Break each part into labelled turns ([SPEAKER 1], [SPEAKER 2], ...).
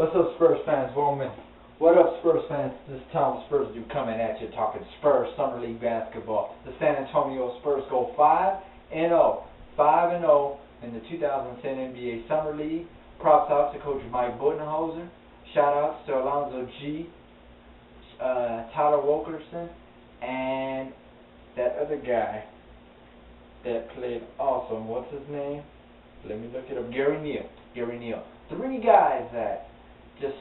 [SPEAKER 1] What's up, Spurs fans? What up, Spurs fans? This is Tom Spurs do coming at you talking Spurs Summer League basketball. The San Antonio Spurs go 5-0, 5-0 in the 2010 NBA Summer League. Props out to Coach Mike Budenholzer. Shout outs to Alonzo G, Tyler Wilkerson, and that other guy that played awesome. What's his name? Let me look it up. Gary Neal. Three guys that just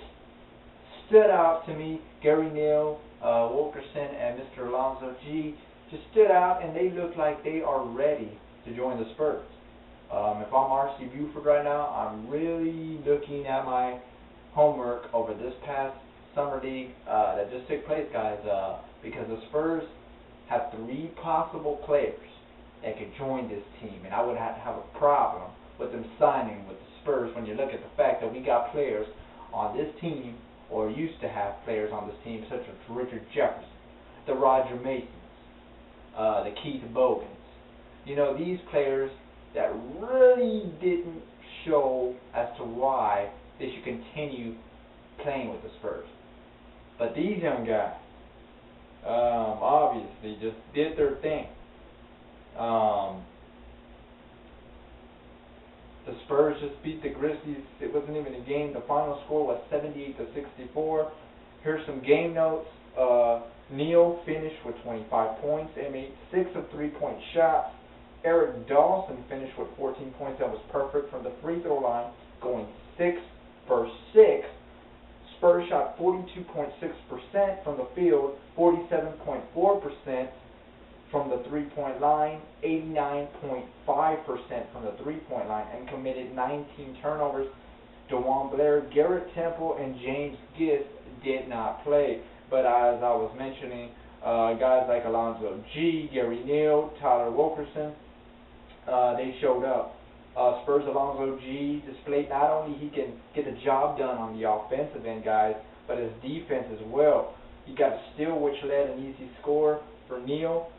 [SPEAKER 1] stood out to me. Gary Neal, Wilkerson, and Mr. Alonzo G just stood out, and they look like they are ready to join the Spurs. If I'm R.C. Buford right now, I'm really looking at my homework over this past summer league that just took place, guys, because the Spurs have three possible players that could join this team, and I would have to have a problem with them signing with the Spurs when you look at the fact that we got players on this team, or used to have players on this team, such as Richard Jefferson, the Roger Masons, the Keith Bogans. You know, these players that really didn't show as to why they should continue playing with the Spurs. But these young guys, obviously just did their thing. The Spurs just beat the Grizzlies. It wasn't even a game. The final score was 78-64. Here's some game notes. Neal finished with 25 points and made 6 of 3-point shots. Eric Dawson finished with 14 points. That was perfect from the free throw line, going 6 for 6. Spurs shot 42.6% from the field, 47.4% from the three-point line, 89.5% from the three-point line, and committed 19 turnovers. DeJuan Blair, Garrett Temple, and James Gist did not play. But as I was mentioning, guys like Alonzo G, Gary Neal, Tyler Wilkerson, they showed up. Spurs Alonzo G displayed not only he can get the job done on the offensive end, guys, but his defense as well. He got a steal, which led an easy score for Neal.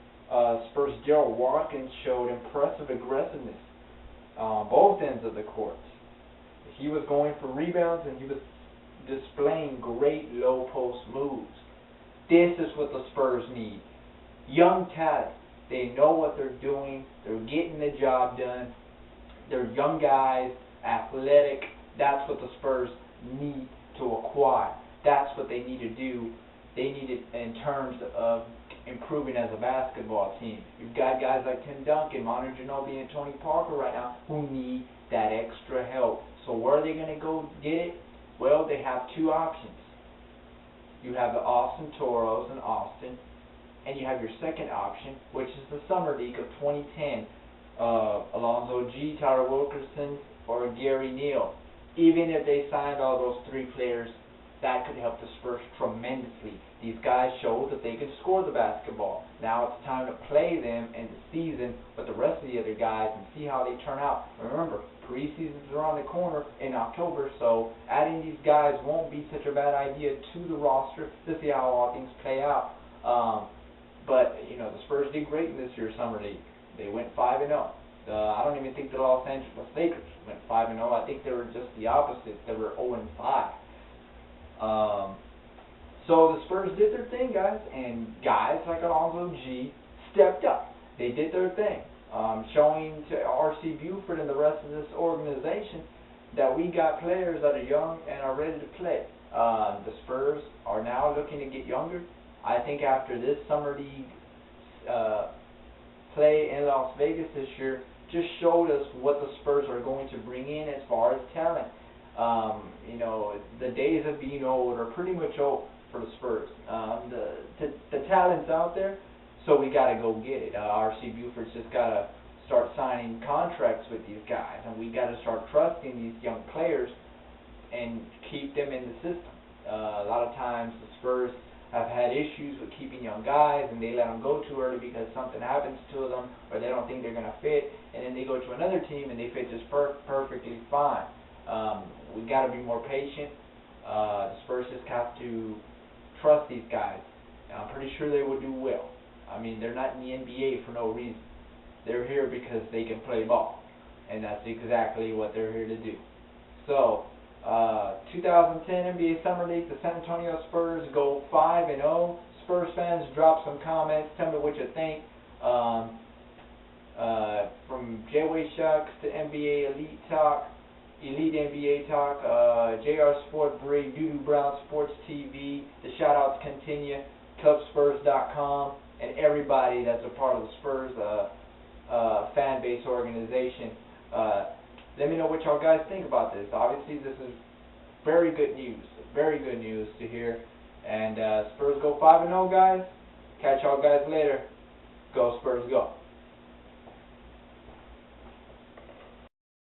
[SPEAKER 1] Spurs Gerald Watkins showed impressive aggressiveness on both ends of the court. He was going for rebounds, and he was displaying great low post moves. This is what the Spurs need. Young talent. They know what they're doing. They're getting the job done. They're young guys, athletic. That's what the Spurs need to acquire. That's what they need to do. They need it in terms of improving as a basketball team. You've got guys like Tim Duncan, Manu Ginobili, and Tony Parker right now who need that extra help. So where are they going to go get it? Well, they have two options. You have the Austin Toros in Austin, and you have your second option, which is the Summer League of 2010. Alonzo G, Tyler Wilkerson, or Gary Neal. Even if they signed all those three players, that could help the Spurs tremendously. These guys showed that they could score the basketball. Now it's time to play them in the season with the rest of the other guys and see how they turn out. Remember, preseason's around the corner in October, so adding these guys won't be such a bad idea to the roster to see how all things play out. But, you know, the Spurs did great in this year's Summer League. They went 5-0. I don't even think the Los Angeles Lakers went 5-0. I think they were just the opposite. They were 0-5. So the Spurs did their thing, guys, and guys like Alonzo G stepped up. They did their thing, showing to R.C. Buford and the rest of this organization that we got players that are young and are ready to play. The Spurs are now looking to get younger. I think after this Summer League play in Las Vegas this year just showed us what the Spurs are going to bring in as far as talent. You know, the days of being old are pretty much over for the Spurs. The talent's out there, so we got to go get it. R.C. Buford's just got to start signing contracts with these guys, and we got to start trusting these young players and keep them in the system. A lot of times the Spurs have had issues with keeping young guys, and they let them go too early because something happens to them, or they don't think they're going to fit, and then they go to another team and they fit just perfectly fine. We got to be more patient. The Spurs just have to trust these guys. And I'm pretty sure they will do well. I mean, they're not in the NBA for no reason. They're here because they can play ball, and that's exactly what they're here to do. So, 2010 NBA Summer League, the San Antonio Spurs go 5-0. Spurs fans, drop some comments. Tell me what you think. From J-Way Shucks to NBA Elite Talk, Elite NBA Talk, JR Sport Break, Doodoo Brown Sports TV. The shout-outs continue. ClubSpurs.com, and everybody that's a part of the Spurs fan base organization. Let me know what y'all guys think about this. Obviously, this is very good news to hear. And Spurs go 5-0, guys. Catch y'all guys later. Go Spurs, go.